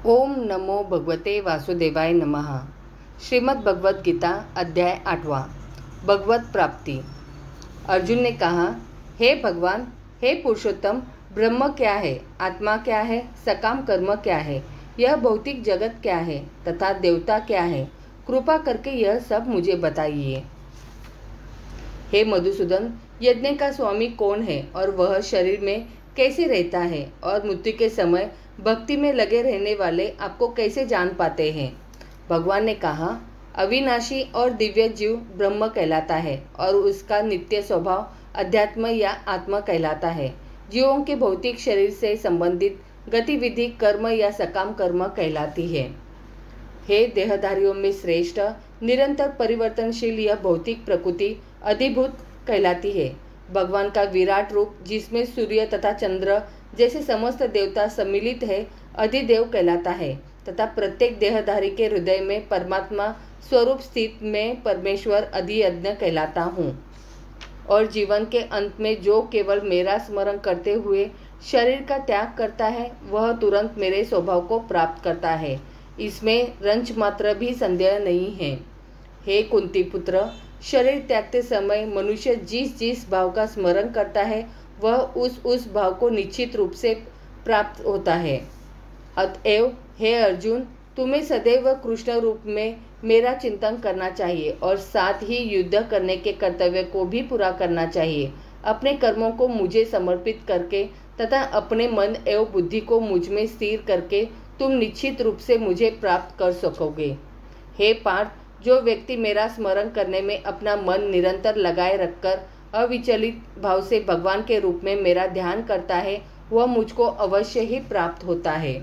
ओम नमो भगवते वासुदेवाय नमः। श्रीमद् भगवद गीता अध्याय 8वां। भगवत प्राप्ति। अर्जुन ने कहा, हे भगवान, हे पुरुषोत्तम, ब्रह्म क्या है, आत्मा क्या है, सकाम कर्म क्या है, यह भौतिक जगत क्या है तथा देवता क्या है, कृपा करके यह सब मुझे बताइए। हे मधुसूदन, यज्ञ का स्वामी कौन है और वह शरीर में कैसे रहता है और मृत्यु के समय भक्ति में लगे रहने वाले आपको कैसे जान पाते हैं। भगवान ने कहा, अविनाशी और दिव्य जीव ब्रह्म कहलाता है और उसका नित्य स्वभाव अध्यात्म या आत्मा कहलाता है। जीवों के भौतिक शरीर से संबंधित गतिविधि कर्म या सकाम कर्म कहलाती है। हे देहधारियों में श्रेष्ठ, निरंतर परिवर्तनशील यह भौतिक प्रकृति अधिभूत कहलाती है। भगवान का विराट रूप, जिसमें सूर्य तथा चंद्र जैसे समस्त देवता सम्मिलित है, अधिदेव कहलाता है तथा प्रत्येक देहधारी के हृदय में परमात्मा स्वरूप स्थित में परमेश्वर अधियज्ञ कहलाता हूँ। और जीवन के अंत में जो केवल मेरा स्मरण करते हुए शरीर का त्याग करता है, वह तुरंत मेरे स्वभाव को प्राप्त करता है। इसमें रंच मात्र भी संदेह नहीं है। हे कुंती पुत्र, शरीर त्यागते समय मनुष्य जिस जिस भाव का स्मरण करता है, वह उस भाव को निश्चित रूप से प्राप्त होता है। अतएव हे अर्जुन, तुम्हें सदैव कृष्ण रूप में मेरा चिंतन करना चाहिए और साथ ही युद्ध करने के कर्तव्य को भी पूरा करना चाहिए। अपने कर्मों को मुझे समर्पित करके तथा अपने मन एवं बुद्धि को मुझ में स्थिर करके तुम निश्चित रूप से मुझे प्राप्त कर सकोगे। हे पार्थ, जो व्यक्ति मेरा स्मरण करने में अपना मन निरंतर लगाए रखकर अविचलित भाव से भगवान के रूप में मेरा ध्यान करता है, वह मुझको अवश्य ही प्राप्त होता है।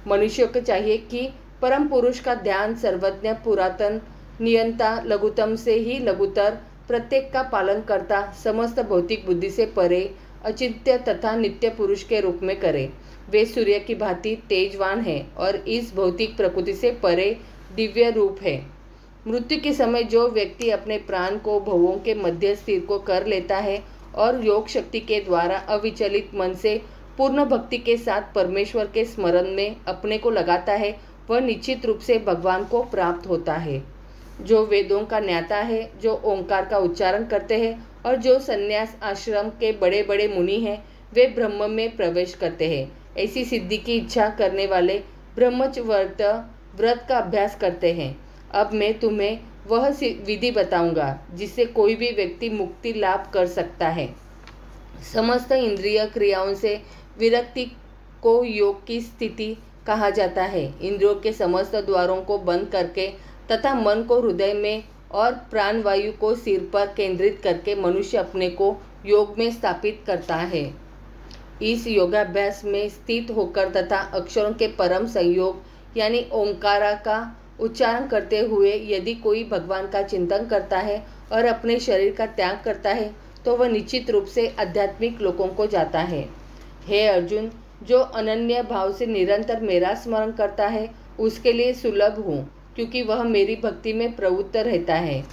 मनुष्य को चाहिए कि परम पुरुष का ध्यान सर्वज्ञ, पुरातन, नियंता, लघुतम से ही लघुतर, प्रत्येक का पालन करता, समस्त भौतिक बुद्धि से परे, अचिंत्य तथा नित्य पुरुष के रूप में करे। वे सूर्य की भांति तेजवान है और इस भौतिक प्रकृति से परे दिव्य रूप है। मृत्यु के समय जो व्यक्ति अपने प्राण को भवों के मध्य स्थिर को कर लेता है और योग शक्ति के द्वारा अविचलित मन से पूर्ण भक्ति के साथ परमेश्वर के स्मरण में अपने को लगाता है, वह निश्चित रूप से भगवान को प्राप्त होता है। जो वेदों का ज्ञाता है, जो ओंकार का उच्चारण करते हैं और जो संन्यास आश्रम के बड़े बड़े मुनि हैं, वे ब्रह्म में प्रवेश करते हैं। ऐसी सिद्धि की इच्छा करने वाले ब्रह्मचर्य व्रत का अभ्यास करते हैं। अब मैं तुम्हें वह विधि बताऊंगा जिससे कोई भी व्यक्ति मुक्ति लाभ कर सकता है। समस्त इंद्रिय क्रियाओं से विरक्ति को योग की स्थिति कहा जाता है। इंद्रियों के समस्त द्वारों को बंद करके तथा मन को हृदय में और प्राणवायु को सिर पर केंद्रित करके मनुष्य अपने को योग में स्थापित करता है। इस योगाभ्यास में स्थित होकर तथा अक्षरों के परम संयोग यानी ओंकारा का उच्चारण करते हुए यदि कोई भगवान का चिंतन करता है और अपने शरीर का त्याग करता है, तो वह निश्चित रूप से आध्यात्मिक लोकों को जाता है। हे अर्जुन, जो अनन्य भाव से निरंतर मेरा स्मरण करता है, उसके लिए सुलभ हूँ, क्योंकि वह मेरी भक्ति में प्रवृत्त रहता है।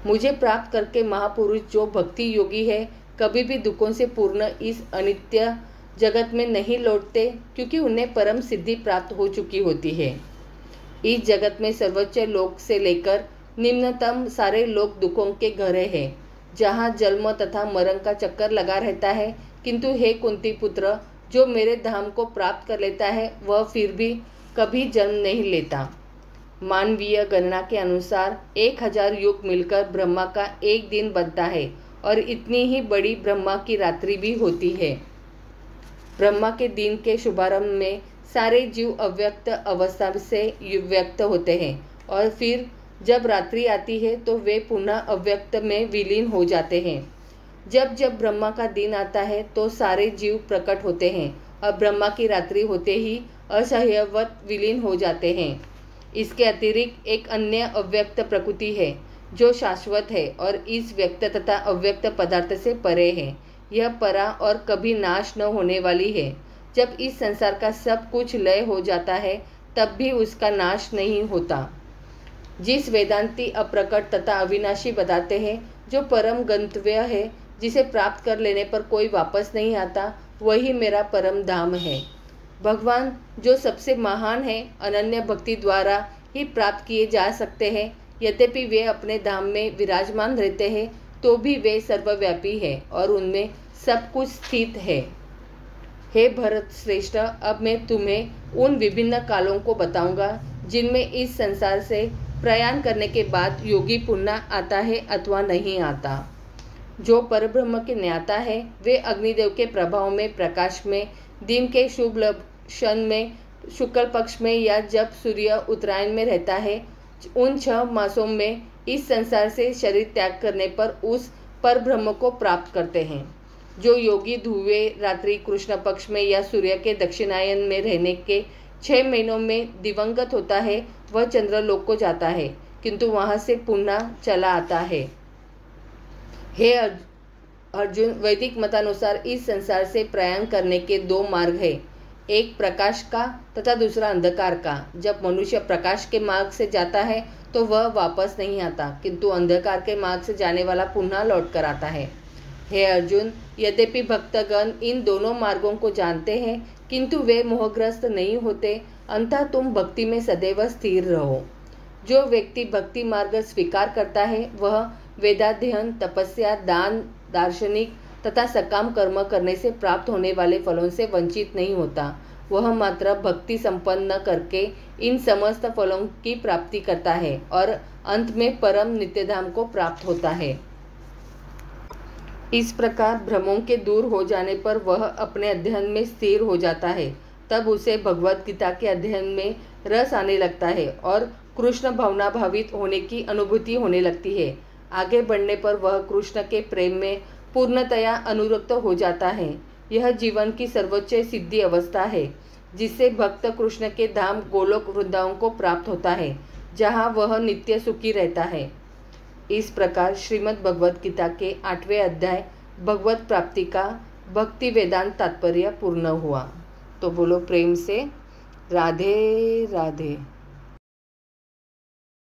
मुझे प्राप्त करके महापुरुष जो भक्ति योगी है, कभी भी दुखों से पूर्ण इस अनित्य जगत में नहीं लौटते, क्योंकि उन्हें परम सिद्धि प्राप्त हो चुकी होती है। इस जगत में सर्वोच्च लोक से लेकर निम्नतम सारे लोक दुखों के घरे हैं, जहाँ जन्म तथा मरण का चक्कर लगा रहता है। किंतु हे कुंती पुत्र, जो मेरे धाम को प्राप्त कर लेता है, वह फिर भी कभी जन्म नहीं लेता। मानवीय गणना के अनुसार 1000 युग मिलकर ब्रह्मा का एक दिन बनता है और इतनी ही बड़ी ब्रह्मा की रात्रि भी होती है। ब्रह्मा के दिन के शुभारंभ में सारे जीव अव्यक्त अवस्था से व्यक्त होते हैं और फिर जब रात्रि आती है तो वे पुनः अव्यक्त में विलीन हो जाते हैं। जब जब ब्रह्मा का दिन आता है तो सारे जीव प्रकट होते हैं और ब्रह्मा की रात्रि होते ही असह्यवत विलीन हो जाते हैं। इसके अतिरिक्त एक अन्य अव्यक्त प्रकृति है जो शाश्वत है और इस व्यक्त तथा अव्यक्त पदार्थ से परे है। यह परा और कभी नाश न होने वाली है। जब इस संसार का सब कुछ लय हो जाता है, तब भी उसका नाश नहीं होता। जिस वेदांती अप्रकट तथा अविनाशी बताते हैं, जो परम गंतव्य है, जिसे प्राप्त कर लेने पर कोई वापस नहीं आता, वही मेरा परम धाम है। भगवान जो सबसे महान है, अनन्य भक्ति द्वारा ही प्राप्त किए जा सकते हैं। यद्यपि वे अपने धाम में विराजमान रहते हैं, तो भी वे सर्वव्यापी है और उनमें सब कुछ स्थित है। हे भरत श्रेष्ठ, अब मैं तुम्हें उन विभिन्न कालों को बताऊंगा जिनमें इस संसार से प्रयाण करने के बाद योगी पुनः आता है अथवा नहीं आता। जो परब्रह्म के ज्ञाता है, वे अग्निदेव के प्रभाव में, प्रकाश में, दिन के शुभ क्षण में, शुक्ल पक्ष में या जब सूर्य उत्तरायण में रहता है, उन 6 मासों में इस संसार से शरीर त्याग करने पर उस परब्रह्म को प्राप्त करते हैं। जो योगी ध्रुवे रात्रि कृष्ण पक्ष में या सूर्य के दक्षिणायन में रहने के 6 महीनों में दिवंगत होता है, वह चंद्रलोक को जाता है, किंतु वहां से पुनः चला आता है। हे अर्जुन, वैदिक मतानुसार इस संसार से प्रयाण करने के 2 मार्ग हैं, एक प्रकाश का तथा दूसरा अंधकार का। जब मनुष्य प्रकाश के मार्ग से जाता है तो वह वापस नहीं आता, किंतु अंधकार के मार्ग से जाने वाला पुनः लौट कर आता है। हे अर्जुन, यद्यपि भक्तगण इन दोनों मार्गों को जानते हैं, किंतु वे मोहग्रस्त नहीं होते, अतः तुम भक्ति में सदैव स्थिर रहो। जो व्यक्ति भक्ति मार्ग स्वीकार करता है, वह वेदाध्ययन, तपस्या, दान, दार्शनिक तथा सकाम कर्म करने से प्राप्त होने वाले फलों से वंचित नहीं होता। वह मात्र भक्ति संपन्न करके इन समस्त फलों की प्राप्ति करता है और अंत में परम नित्यधाम को प्राप्त होता है। इस प्रकार भ्रमों के दूर हो जाने पर वह अपने अध्ययन में स्थिर हो जाता है। तब उसे भगवत गीता के अध्ययन में रस आने लगता है और कृष्ण भावना भावित होने की अनुभूति होने लगती है। आगे बढ़ने पर वह कृष्ण के प्रेम में पूर्णतया अनुरक्त हो जाता है। यह जीवन की सर्वोच्च सिद्धि अवस्था है, जिससे भक्त कृष्ण के धाम गोलोक वृंदावन को प्राप्त होता है, जहाँ वह नित्य सुखी रहता है। इस प्रकार श्रीमद् भगवद गीता के 8वें अध्याय भगवत प्राप्ति का भक्ति वेदांत तात्पर्य पूर्ण हुआ। तो बोलो प्रेम से राधे राधे।